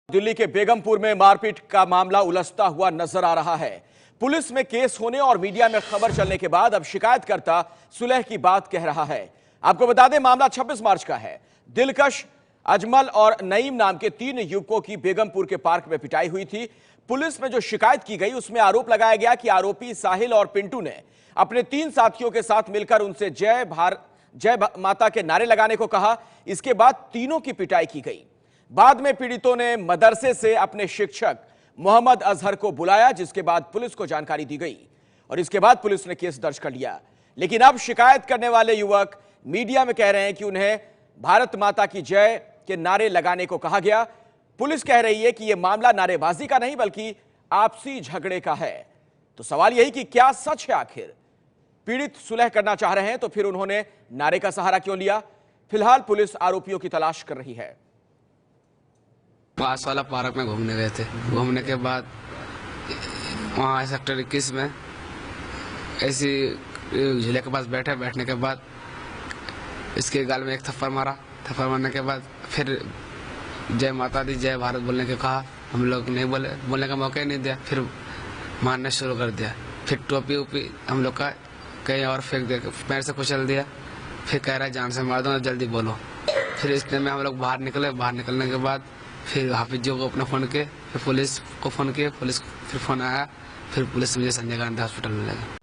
दिल्ली के बेगमपुर में मारपीट का मामला उलझता हुआ नजर आ रहा है। पुलिस में केस होने और मीडिया में खबर चलने के बाद अब शिकायतकर्ता सुलह की बात कह रहा है। आपको बता दें, मामला 26 मार्च का है। दिलकश, अजमल और नईम नाम के 3 युवकों की बेगमपुर के पार्क में पिटाई हुई थी। पुलिस में जो शिकायत की गई उसमें आरोप लगाया गया कि आरोपी साहिल और पिंटू ने अपने 3 साथियों के साथ मिलकर उनसे जय माता के नारे लगाने को कहा। इसके बाद तीनों की पिटाई की गई। बाद में पीड़ितों ने मदरसे से अपने शिक्षक मोहम्मद अजहर को बुलाया, जिसके बाद पुलिस को जानकारी दी गई और इसके बाद पुलिस ने केस दर्ज कर लिया। लेकिन अब शिकायत करने वाले युवक मीडिया में कह रहे हैं कि उन्हें भारत माता की जय के नारे लगाने को कहा गया। पुलिस कह रही है कि यह मामला नारेबाजी का नहीं बल्कि आपसी झगड़े का है। तो सवाल यही कि क्या सच है आखिर? पीड़ित सुलह करना चाह रहे हैं तो फिर उन्होंने नारे का सहारा क्यों लिया? फिलहाल पुलिस आरोपियों की तलाश कर रही है। पास वाला पार्क में घूमने गए थे। घूमने के बाद वहाँ सेक्टर 21 में ऐसी झूले के पास बैठने के बाद इसके गाल में एक थप्पड़ मारा। थप्पड़ मारने के बाद फिर जय माता दी जय भारत बोलने के कहा। हम लोग नहीं बोलने का मौका ही नहीं दिया। फिर मारना शुरू कर दिया। फिर टोपी उपी हम लोग का कहीं और फेंक दिया, पैर से कुचल दिया। फिर कह रहा है जान से मार दो, जल्दी बोलो। फिर इतने में हम लोग बाहर निकले। बाहर निकलने के बाद फिर हाफिज जी को अपना फोन किए, फिर पुलिस को फोन किए। पुलिस फिर फोन आया। फिर पुलिस मुझे संजय गांधी हॉस्पिटल में लगा।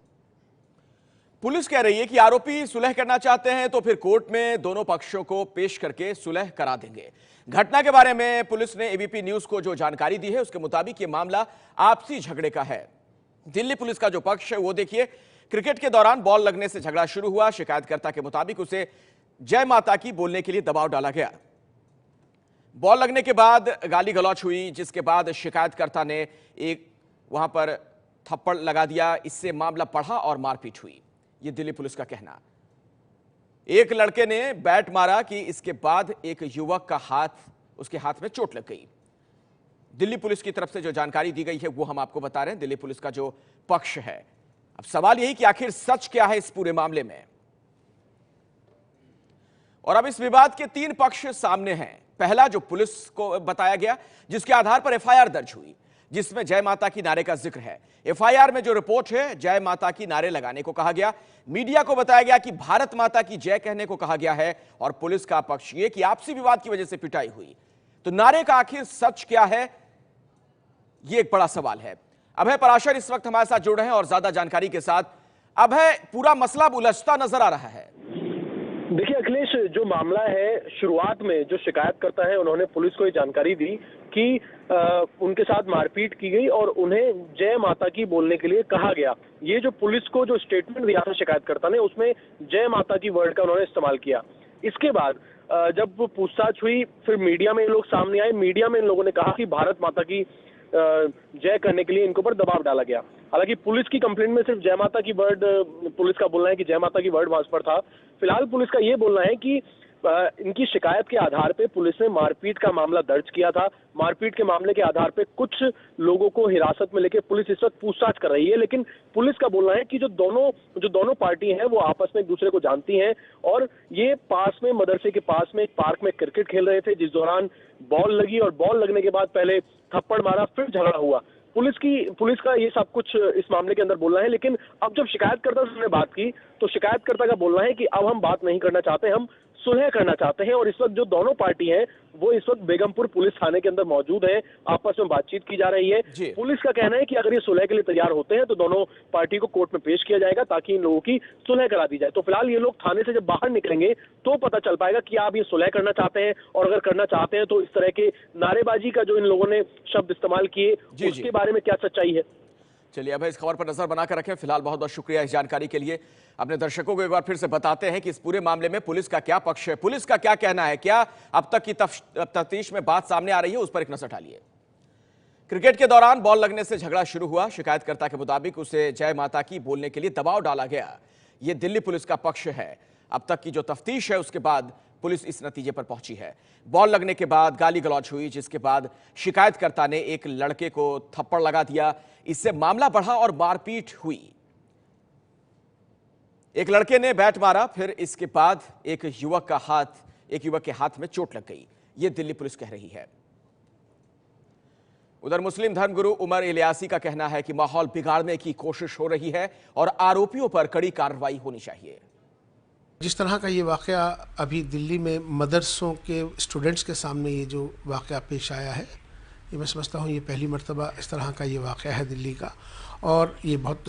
पुलिस कह रही है कि आरोपी सुलह करना चाहते हैं तो फिर कोर्ट में दोनों पक्षों को पेश करके सुलह करा देंगे। घटना के बारे में पुलिस ने एबीपी न्यूज को जो जानकारी दी है उसके मुताबिक ये मामला आपसी झगड़े का है। दिल्ली पुलिस का जो पक्ष है वो देखिए, क्रिकेट के दौरान बॉल लगने से झगड़ा शुरू हुआ। शिकायतकर्ता के मुताबिक उसे जय माता की बोलने के लिए दबाव डाला गया। बॉल लगने के बाद गाली गलौच हुई, जिसके बाद शिकायतकर्ता ने एक वहां पर थप्पड़ लगा दिया। इससे मामला बढ़ा और मारपीट हुई। यह दिल्ली पुलिस का कहना। एक लड़के ने बैट मारा कि इसके बाद एक युवक का उसके हाथ में चोट लग गई। दिल्ली पुलिस की तरफ से जो जानकारी दी गई है वो हम आपको बता रहे हैं, दिल्ली पुलिस का जो पक्ष है। अब सवाल यही कि आखिर सच क्या है इस पूरे मामले में। और अब इस विवाद के 3 पक्ष सामने हैं। पहला जो पुलिस को बताया गया, जिसके आधार पर एफआईआर दर्ज हुई, जिसमें जय माता की नारे का जिक्र है। एफआईआर में जो रिपोर्ट है, जय माता की नारे लगाने को कहा गया। मीडिया को बताया गया कि भारत माता की जय कहने को कहा गया है। और पुलिस का पक्ष ये कि आपसी विवाद की वजह से पिटाई हुई। तो नारे का आखिर सच क्या है, यह एक बड़ा सवाल है। अभय पराशर इस वक्त हमारे साथ जुड़ रहे हैं और ज्यादा जानकारी के साथ। अभय, पूरा मसला उलझता नजर आ रहा है। देखिए अखिलेश, जो मामला है, शुरुआत में जो शिकायतकर्ता है उन्होंने पुलिस को ये जानकारी दी कि उनके साथ मारपीट की गई और उन्हें जय माता की बोलने के लिए कहा गया। ये जो पुलिस को जो स्टेटमेंट दिया था शिकायतकर्ता ने, उसमें जय माता की वर्ड का उन्होंने इस्तेमाल किया। इसके बाद जब पूछताछ हुई, फिर मीडिया में ये लोग सामने आए। मीडिया में इन लोगों ने कहा कि भारत माता की जय करने के लिए इनको पर दबाव डाला गया। हालांकि पुलिस की कंप्लेंट में सिर्फ जय माता की वर्ड पुलिस का बोलना है कि जय माता की वर्ड वहां पर था। फिलहाल पुलिस का ये बोलना है कि इनकी शिकायत के आधार पे पुलिस ने मारपीट का मामला दर्ज किया था। मारपीट के मामले के आधार पे कुछ लोगों को हिरासत में लेकर पुलिस इस वक्त पूछताछ कर रही है। लेकिन पुलिस का बोलना है कि जो दोनों पार्टी हैं वो आपस में एक दूसरे को जानती हैं और ये पास में मदरसे के पास में एक पार्क में क्रिकेट खेल रहे थे, जिस दौरान बॉल लगी और बॉल लगने के बाद पहले थप्पड़ मारा, फिर झगड़ा हुआ। पुलिस का ये सब कुछ इस मामले के अंदर बोलना है। लेकिन अब जब शिकायतकर्ता से बात की तो शिकायतकर्ता का बोलना है कि अब हम बात नहीं करना चाहते, हम सुलह करना चाहते हैं। और इस वक्त जो दोनों पार्टी हैं वो इस वक्त बेगमपुर पुलिस थाने के अंदर मौजूद हैं। आपस में बातचीत की जा रही है। पुलिस का कहना है कि अगर ये सुलह के लिए तैयार होते हैं तो दोनों पार्टी को कोर्ट में पेश किया जाएगा ताकि इन लोगों की सुलह करा दी जाए। तो फिलहाल ये लोग थाने से जब बाहर निकलेंगे तो पता चल पाएगा कि आप ये सुलह करना चाहते हैं, और अगर करना चाहते हैं तो इस तरह के नारेबाजी का जो इन लोगों ने शब्द इस्तेमाल किए उसके बारे में क्या सच्चाई है। चलिए, अब इस खबर पर नजर बनाकर रखें। फिलहाल बहुत बहुत शुक्रिया इस जानकारी के लिए। अपने दर्शकों को एक बार फिर से बताते हैं कि इस पूरे मामले में पुलिस का क्या पक्ष है, पुलिस का क्या कहना है, क्या अब तक की तफ्तीश में बात सामने आ रही है, उस पर एक नजर डालिए। क्रिकेट के दौरान बॉल लगने से झगड़ा शुरू हुआ। शिकायतकर्ता के मुताबिक उसे जय माता की बोलने के लिए दबाव डाला गया। यह दिल्ली पुलिस का पक्ष है। अब तक की जो तफ्तीश है उसके बाद पुलिस इस नतीजे पर पहुंची है। बॉल लगने के बाद गाली गलौच हुई, जिसके बाद शिकायतकर्ता ने एक लड़के को थप्पड़ लगा दिया। इससे मामला बढ़ा और मारपीट हुई। एक लड़के ने बैट मारा, फिर इसके बाद एक युवक के हाथ में चोट लग गई। यह दिल्ली पुलिस कह रही है। उधर मुस्लिम धर्मगुरु उमर इलियासी का कहना है कि माहौल बिगाड़ने की कोशिश हो रही है और आरोपियों पर कड़ी कार्रवाई होनी चाहिए। जिस तरह का ये वाक़या अभी दिल्ली में मदरसों के स्टूडेंट्स के सामने ये जो वाक़या पेश आया है, ये मैं समझता हूँ ये पहली मर्तबा इस तरह का ये वाक़या है दिल्ली का। और ये बहुत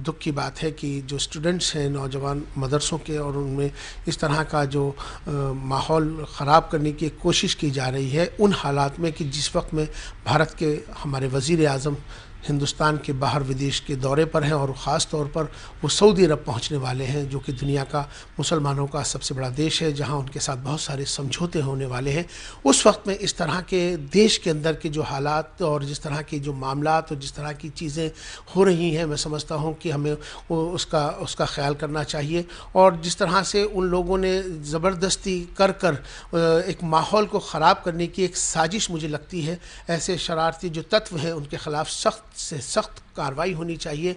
दुख की बात है कि जो स्टूडेंट्स हैं नौजवान मदरसों के, और उनमें इस तरह का जो माहौल ख़राब करने की कोशिश की जा रही है उन हालात में कि जिस वक्त में भारत के हमारे वज़ीर आज़म हिंदुस्तान के बाहर विदेश के दौरे पर हैं और ख़ास तौर पर वो सऊदी अरब पहुंचने वाले हैं, जो कि दुनिया का मुसलमानों का सबसे बड़ा देश है, जहां उनके साथ बहुत सारे समझौते होने वाले हैं। उस वक्त में इस तरह के देश के अंदर के जो हालात और जिस तरह के जो मामलात और जिस तरह की चीज़ें हो रही हैं, मैं समझता हूँ कि हमें उसका ख्याल करना चाहिए। और जिस तरह से उन लोगों ने ज़बरदस्ती कर एक माहौल को ख़राब करने की एक साजिश मुझे लगती है, ऐसे शरारती जो तत्व हैं उनके ख़िलाफ़ सख्त से सख्त कार्रवाई होनी चाहिए।